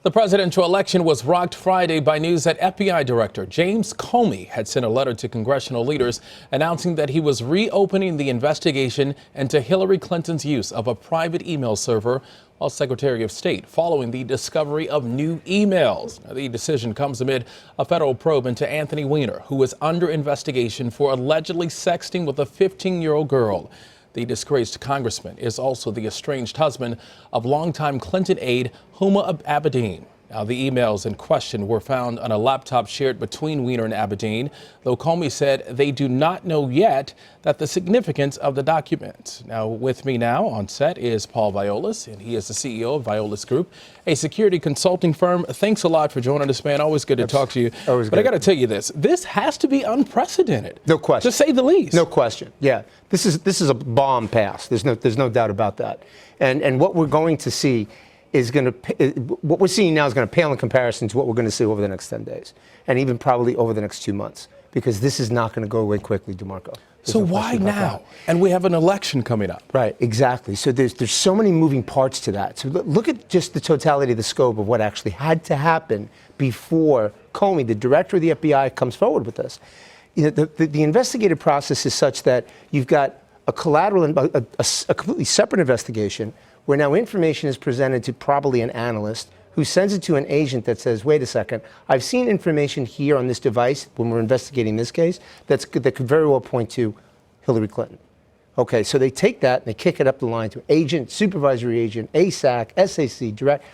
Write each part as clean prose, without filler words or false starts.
The presidential election was rocked Friday by news that FBI Director James Comey had sent a letter to congressional leaders announcing that he was reopening the investigation into Hillary Clinton's use of a private email server while Secretary of State, following the discovery of new emails. Now, the decision comes amid a federal probe into Anthony Weiner, who is under investigation for allegedly sexting with a 15-year-old girl. The disgraced congressman is also the estranged husband of longtime Clinton aide Huma Abedin. Now, the emails in question were found on a laptop shared between Weiner and Abedin, though Comey said they do not know yet that the significance of the documents. Now, with me now on set is Paul Violas, and he is the CEO of Violas Group, a security consulting firm. Thanks a lot for joining us, man. Always good to talk to you. Always but good. I got to tell you this has to be unprecedented. No question. To say the least. No question. Yeah. This is a bomb pass. There's no doubt about that. And what we're going to see what we're seeing now is going to pale in comparison to what we're going to see over the next 10 days, and even probably over the next 2 months, because this is not going to go away quickly, DeMarco. So why now? And we have an election coming up. Right, exactly. So there's so many moving parts to that. So look at just the totality of the scope of what actually had to happen before Comey, the director of the FBI, comes forward with this. You know, the investigative process is such that you've got a collateral, a completely separate investigation, where now information is presented to probably an analyst who sends it to an agent that says, wait a second, I've seen information here on this device when we're investigating this case that could very well point to Hillary Clinton. Okay, so they take that and they kick it up the line to agent, supervisory agent, ASAC, SAC, direct.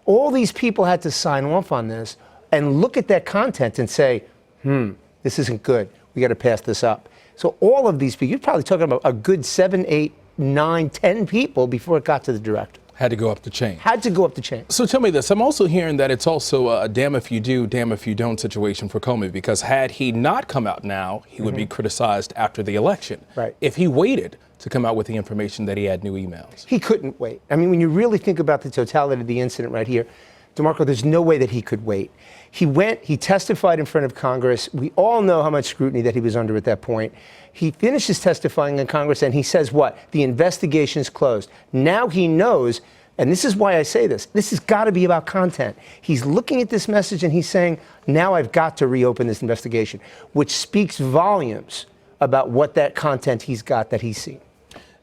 All these people had to sign off on this and look at that content and say, this isn't good. We got to pass this up. So all of these people, you're probably talking about a good 7, 8, 9, 10 people before it got to the director. Had to go up the chain. Had to go up the chain. So tell me this. I'm also hearing that it's also a damn if you do, damn if you don't situation for Comey, because had he not come out now, he would be criticized after the election. Right. If he waited to come out with the information that he had new emails. He couldn't wait. I mean, when you really think about the totality of the incident right here, DeMarco, there's no way that he could wait. He testified in front of Congress. We all know how much scrutiny that he was under at that point. He finishes testifying in Congress and he says what? The investigation is closed. Now he knows, and this is why I say this has got to be about content. He's looking at this message and he's saying, now I've got to reopen this investigation, which speaks volumes about what that content he's got that he's seen.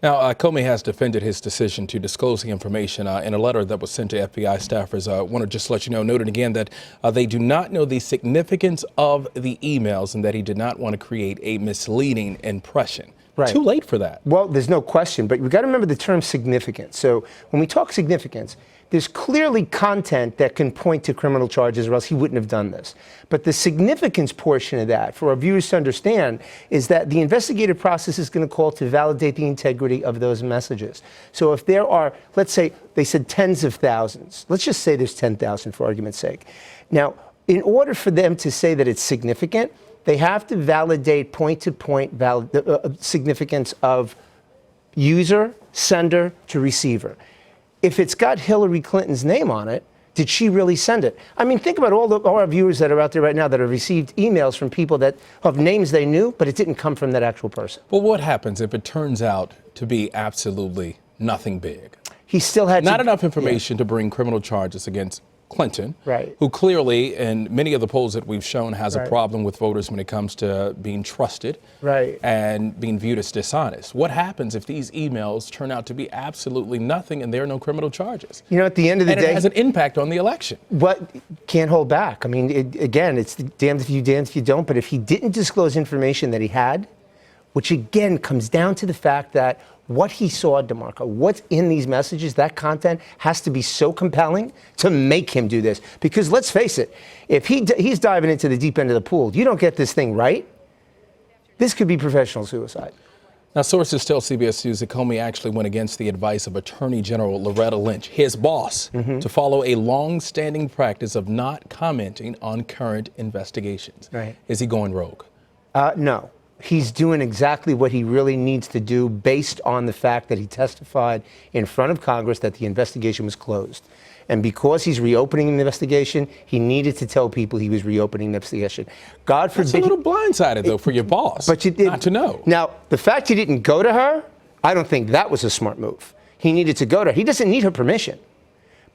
Now, Comey has defended his decision to disclose the information in a letter that was sent to FBI staffers. I want to just let you know, noted again, that they do not know the significance of the emails and that he did not want to create a misleading impression. Right. Too late for that. Well, there's no question, but we've got to remember the term significance. So when we talk significance, there's clearly content that can point to criminal charges, or else he wouldn't have done this. But the significance portion of that, for our viewers to understand, is that the investigative process is going to call to validate the integrity of those messages. So if there are, let's say, they said tens of thousands. Let's just say there's 10,000 for argument's sake. Now, in order for them to say that it's significant, they have to validate point-to-point significance of user, sender to receiver. If it's got Hillary Clinton's name on it, did she really send it? I mean, think about all our viewers that are out there right now that have received emails from people that have names they knew, but it didn't come from that actual person. Well, what happens if it turns out to be absolutely nothing big? He still had not enough information to bring criminal charges against Clinton, right, who clearly, in many of the polls that we've shown, has a problem with voters when it comes to being trusted, right, and being viewed as dishonest. What happens if these emails turn out to be absolutely nothing and there are no criminal charges? You know, at the end of the day, it has an impact on the election. What can't hold back? I mean, again, it's damned if you don't. But if he didn't disclose information that he had, which again comes down to the fact that what he saw, DeMarco, what's in these messages, that content has to be so compelling to make him do this. Because let's face it, if he's diving into the deep end of the pool, you don't get this thing right, this could be professional suicide. Now, sources tell CBS News that Comey actually went against the advice of Attorney General Loretta Lynch, his boss, to follow a long-standing practice of not commenting on current investigations. Right. Is he going rogue? No. He's doing exactly what he really needs to do based on the fact that he testified in front of Congress that the investigation was closed. And because he's reopening the investigation, he needed to tell people he was reopening the investigation. God forbid. That's a little blindsided, though, for your boss. But you did not to know. Now, the fact you didn't go to her, I don't think that was a smart move. He needed to go to her. He doesn't need her permission.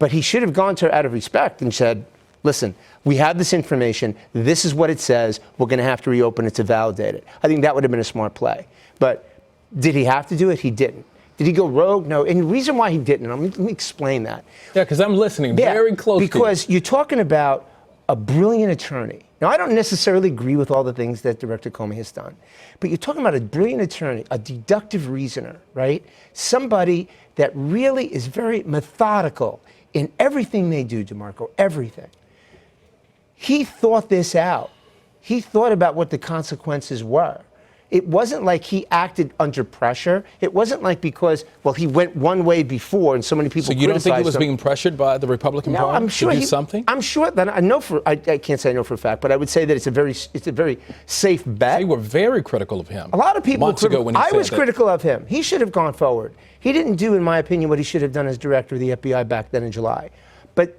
But he should have gone to her out of respect and said, listen, we have this information. This is what it says. We're going to have to reopen it to validate it. I think that would have been a smart play. But did he have to do it? He didn't. Did he go rogue? No. And the reason why he didn't, let me explain that. Yeah, because I'm listening very closely. Because you're talking about a brilliant attorney. Now, I don't necessarily agree with all the things that Director Comey has done, but you're talking about a brilliant attorney, a deductive reasoner, right? Somebody that really is very methodical in everything they do, DeMarco, everything. He thought this out. He thought about what the consequences were. It wasn't like he acted under pressure. It wasn't like because, well, he went one way before and so many people criticized him. So you don't think he was being pressured by the Republican Party I'm sure to do something? I'm sure that I know I can't say I know for a fact, but I would say that it's a very safe bet. You were very critical of him. A lot of people months ago when he I said was that. critical of him. He should have gone forward. He didn't do, in my opinion, what he should have done as director of the FBI back then in July. But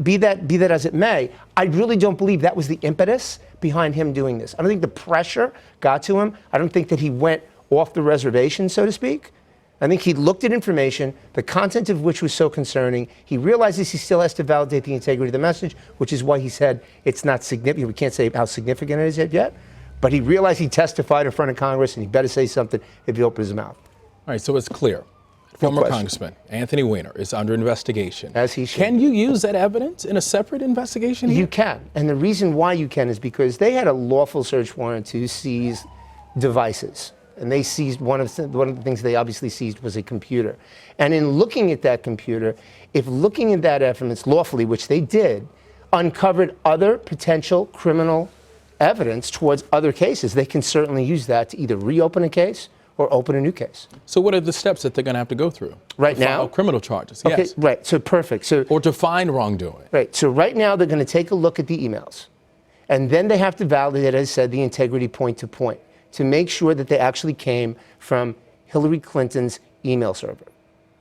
be that as it may, I really don't believe that was the impetus behind him doing this. I don't think the pressure got to him. I don't think that he went off the reservation, so to speak. I think he looked at information, the content of which was so concerning. He realizes he still has to validate the integrity of the message, which is why he said it's not significant. We can't say how significant it is yet. But he realized he testified in front of Congress, and he better say something if he opens his mouth. All right, so it's clear. Former Congressman Anthony Weiner is under investigation. As he should. Can you use that evidence in a separate investigation here? You can. And the reason why you can is because they had a lawful search warrant to seize devices. And they seized one of the things they obviously seized was a computer. And in looking at that computer, if looking at that evidence lawfully, which they did, uncovered other potential criminal evidence towards other cases, they can certainly use that to either reopen a case or open a new case. So what are the steps that they're going to have to go through? Right to now? File criminal charges, Okay, yes. right, so perfect. So, or to find wrongdoing. Right, so right now they're going to take a look at the emails. And then they have to validate, as I said, the integrity point to point to make sure that they actually came from Hillary Clinton's email server,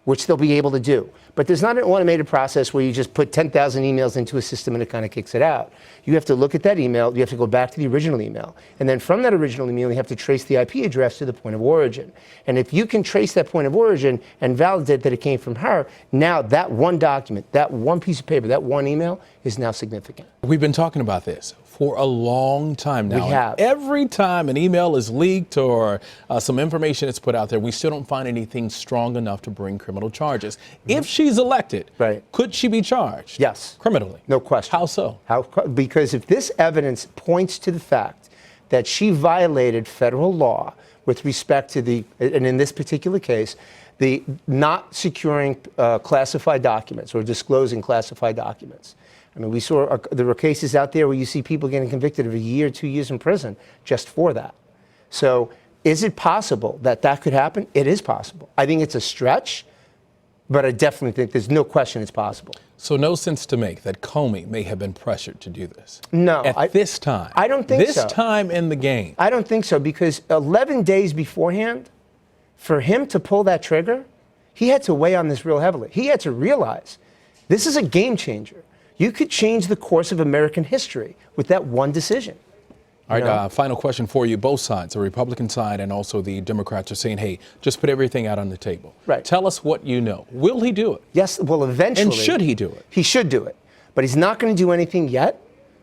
which they'll be able to do. But there's not an automated process where you just put 10,000 emails into a system and it kind of kicks it out. You have to look at that email, you have to go back to the original email. And then from that original email, you have to trace the IP address to the point of origin. And if you can trace that point of origin and validate that it came from her, now that one document, that one piece of paper, that one email is now significant. We've been talking about this for a long time now. We have. Every time an email is leaked or some information is put out there, we still don't find anything strong enough to bring criminal charges. If she's elected, could she be charged? Yes. Criminally? No question. How so? Because if this evidence points to the fact that she violated federal law with respect to and in this particular case, the not securing classified documents or disclosing classified documents. I mean, there were cases out there where you see people getting convicted of 1 year, 2 years in prison just for that. So is it possible that that could happen? It is possible. I think it's a stretch, but I definitely think there's no question it's possible. So no sense to make that Comey may have been pressured to do this? No. At this time? I don't think so. This time in the game? I don't think so, because 11 days beforehand, for him to pull that trigger, he had to weigh on this real heavily. He had to realize this is a game changer. You could change the course of American history with that one decision. All right, final question for you. Both sides, the Republican side and also the Democrats, are saying, hey, just put everything out on the table. Right. Tell us what you know. Will he do it? Yes, well, eventually. And should he do it? He should do it. But he's not going to do anything yet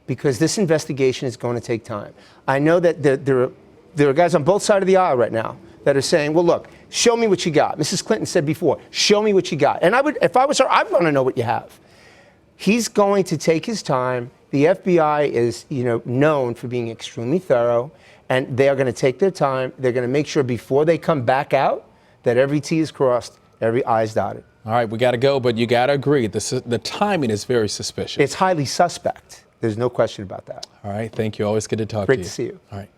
because this investigation is going to take time. I know that there are guys on both sides of the aisle right now that are saying, well, look, show me what you got. Mrs. Clinton said before, show me what you got. And if I was her, I'd want to know what you have. He's going to take his time. The FBI is, known for being extremely thorough, and they are going to take their time. They're going to make sure before they come back out that every T is crossed, every I is dotted. All right, we got to go, but you got to agree, the timing is very suspicious. It's highly suspect. There's no question about that. All right, thank you. Always good to talk to you. Great to see you. All right.